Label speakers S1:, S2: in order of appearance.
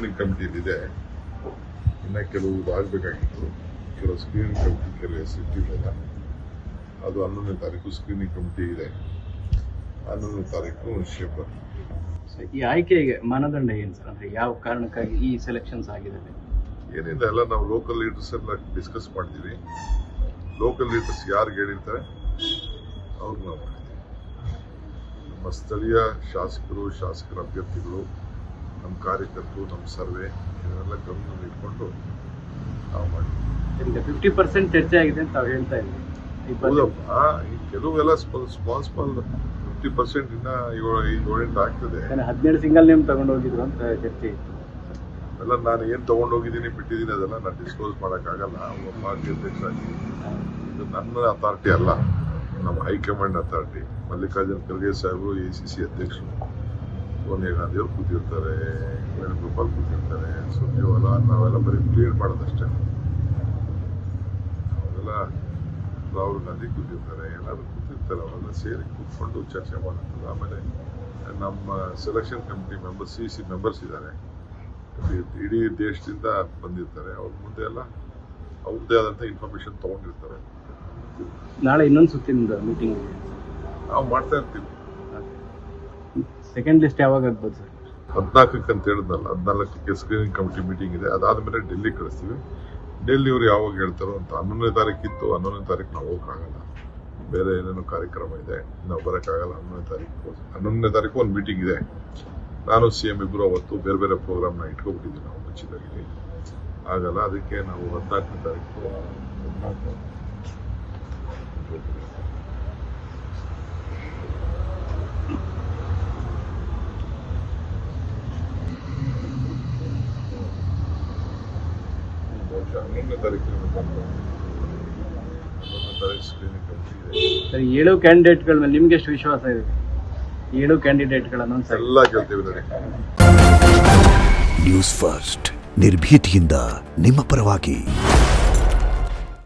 S1: Screening ಕಮಿಟಿಲಿದೆ. ಇನ್ನು ಕೆಲವು ಆಗಬೇಕಾಗಿತ್ತು. ಕೆಲವು ಸ್ಕ್ರೀನಿಂಗ್ ಕಮಿಟಿ ಕೆಲವು ಸಿಟ್ಟಿಲ್ಲ. ಅದು 11ನೇ ತಾರೀಕು ಸ್ಕ್ರೀನಿಂಗ್ ಕಮಿಟಿ ಇದೆ. 11ನೇ ತಾರೀಕು ಶೇಪರ್.
S2: ಈ ಆಯ್ಕೆಗೆ ಮಾನದಂಡ ಏನು ಸರ್? ಅಂದ್ರೆ ಯಾವ ಕಾರಣಕ್ಕಾಗಿ ಈ ಸೆಲೆಕ್ಷನ್ಸ್ ಆಗಿದೆ?
S1: ಏನಿಲ್ಲ, ಎಲ್ಲ ನಾವು ಲೋಕಲ್ ಲೀಡರ್ಸ್ ಎಲ್ಲ ಡಿಸ್ಕಸ್ ಮಾಡಿದ್ದೀವಿ. ಲೋಕಲ್ ಲೀಡರ್ಸ್ ಯಾರು ಹೇಳಿರ್ತಾರೆ ಅವ್ರು ನಾವು ಮಾಡಿದ್ದೀವಿ. ನಮ್ಮ ಸ್ಥಳೀಯ ಶಾಸಕರು, ಶಾಸಕರ ಅಭ್ಯರ್ಥಿಗಳು, ನಮ್ಮ ಕಾರ್ಯಕರ್ತರು, ನಮ್ಮ ಸರ್ವೆ ಇವನ್ನೆಲ್ಲ ಗಮನದಲ್ಲಿ ಇಟ್ಕೊಂಡು ನಾವು ಮಾಡಿದ್ದೀವಿ.
S2: 50% ಚರ್ಚೆ ಆಗಿದೆ ಅಂತ ತಾವು ಹೇಳ್ತಾ ಇದ್ದೀವಿ.
S1: ಹೌದಪ್ಪ, ಈ ಕೆಲವೆಲ್ಲ ಸ್ಮಾಲ್ 50% ಇನ್ನ 7-8 ಆಗ್ತದೆ.
S2: 17 ಸಿಂಗಲ್ ನೇಮ್ ತಗೊಂಡು ಹೋಗಿದ್ರು ಅಂತ ಚರ್ಚೆ ಇತ್ತು.
S1: ಎಲ್ಲ ನಾನು ಏನು ತೊಗೊಂಡೋಗಿದ್ದೀನಿ ಬಿಟ್ಟಿದ್ದೀನಿ ಅದೆಲ್ಲ ನಾನು ಡಿಸ್ಕ್ಲೋಸ್ ಮಾಡೋಕ್ಕಾಗಲ್ಲ. ಒಬ್ಬ ಪಾರ್ಟಿ ಅಧ್ಯಕ್ಷರಾಗಿ ಇದು ನನ್ನ ಅಥಾರಿಟಿ ಅಲ್ಲ, ನಮ್ಮ ಹೈಕಮಾಂಡ್ ಅಥಾರಿಟಿ. ಮಲ್ಲಿಕಾರ್ಜುನ್ ಖರ್ಗೆ ಸಾಹೇಬರು ACC ಅಧ್ಯಕ್ಷರು, ಸೋನಿಯಾ ಗಾಂಧಿ ಅವರು ಕೂತಿರ್ತಾರೆ, ವೇಣುಗೋಪಾಲ್ ಕೂತಿರ್ತಾರೆ, ಸುರ್ಜೇವಾಲಾ. ನಾವೆಲ್ಲ ಬರೀ ಕ್ಲಿಯರ್ ಮಾಡೋದಷ್ಟೇ. ಅವೆಲ್ಲ ರಾಹುಲ್ ಗಾಂಧಿ ಕೂತಿರ್ತಾರೆ, ಎಲ್ಲರೂ ಕೂತಿರ್ತಾರೆ. ಅವೆಲ್ಲ ಸೇರಿ ಕೂತ್ಕೊಂಡು ಚರ್ಚೆ ಮಾಡುತ್ತದೆ. ಆಮೇಲೆ ನಮ್ಮ selection committee members, CC members ಇದ್ದಾರೆ, ಇಡೀ ದೇಶದಿಂದ ಬಂದಿರ್ತಾರೆ. ಅವ್ರ ಮುಂದೆ ಎಲ್ಲ ಅವ್ರದ್ದೇ ಆದಂಥ ಇನ್ಫಾರ್ಮೇಶನ್ ತೊಗೊಂಡಿರ್ತಾರೆ.
S2: ನಾಳೆ ಇನ್ನೊಂದು ಸುತ್ತಿನ ಮೀಟಿಂಗ್
S1: ನಾವು ಮಾಡ್ತಾ ಇರ್ತೀವಿ.
S2: ಸೆಕೆಂಡ್ ಲಿಸ್ಟ್ ಯಾವಾಗ ಆಗ್ಬೋದು ಸರ್?
S1: 14ಕ್ಕೆ ಅಂತ ಹೇಳಿದ್ನಲ್ಲ, 14ಕ್ಕೆ ಸ್ಕ್ರೀನಿಂಗ್ ಕಮಿಟಿ ಮೀಟಿಂಗ್ ಇದೆ. ಅದಾದಮೇಲೆ ಡೆಲ್ಲಿ ಕಳಿಸ್ತೀವಿ. ಡೆಲ್ಲಿಯವರು ಯಾವಾಗ ಹೇಳ್ತಾರೋ ಅಂತ. 11ನೇ ತಾರೀಕಿತ್ತು. 11ನೇ ತಾರೀಕು ನಾವು ಹೋಗೋಕ್ಕಾಗಲ್ಲ, ಬೇರೆ ಏನೇನೋ ಕಾರ್ಯಕ್ರಮ ಇದೆ, ನಾವು ಬರೋಕ್ಕಾಗಲ್ಲ. 11ನೇ ತಾರೀಕು ಒಂದು ಮೀಟಿಂಗ್ ಇದೆ. ನಾನು CM ಇಬ್ಬರು ಅವತ್ತು ಬೇರೆ ಬೇರೆ ಪ್ರೋಗ್ರಾಮ್ನ ಇಟ್ಕೊಬಿಟ್ಟಿದ್ದೀವಿ ನಾವು ಮುಂಚಿತವಾಗಿ. ಆಗಲ್ಲ, ಅದಕ್ಕೆ ನಾವು 14ನೇ ತಾರೀಕು ಸ್ಕ್ರೀನಿಂಗ್ ಕಮಿಟಿ ಇದೆ.
S2: ಸರ್, 7 ಕ್ಯಾಂಡಿಡೇಟ್ಗಳ ಮೇಲೆ ನಿಮ್ಗೆ ಎಷ್ಟು ವಿಶ್ವಾಸ ಇದೆ? 7 ಕ್ಯಾಂಡಿಡೇಟ್ಗಳನ್ನು
S1: ಎಲ್ಲ ಕೇಳ್ತೀವಿ ನೋಡಿ.
S3: ನ್ಯೂಸ್ ಫಸ್ಟ್, ನಿರ್ಭೀತಿಯಿಂದ ನಿಮ್ಮ ಪರವಾಗಿ.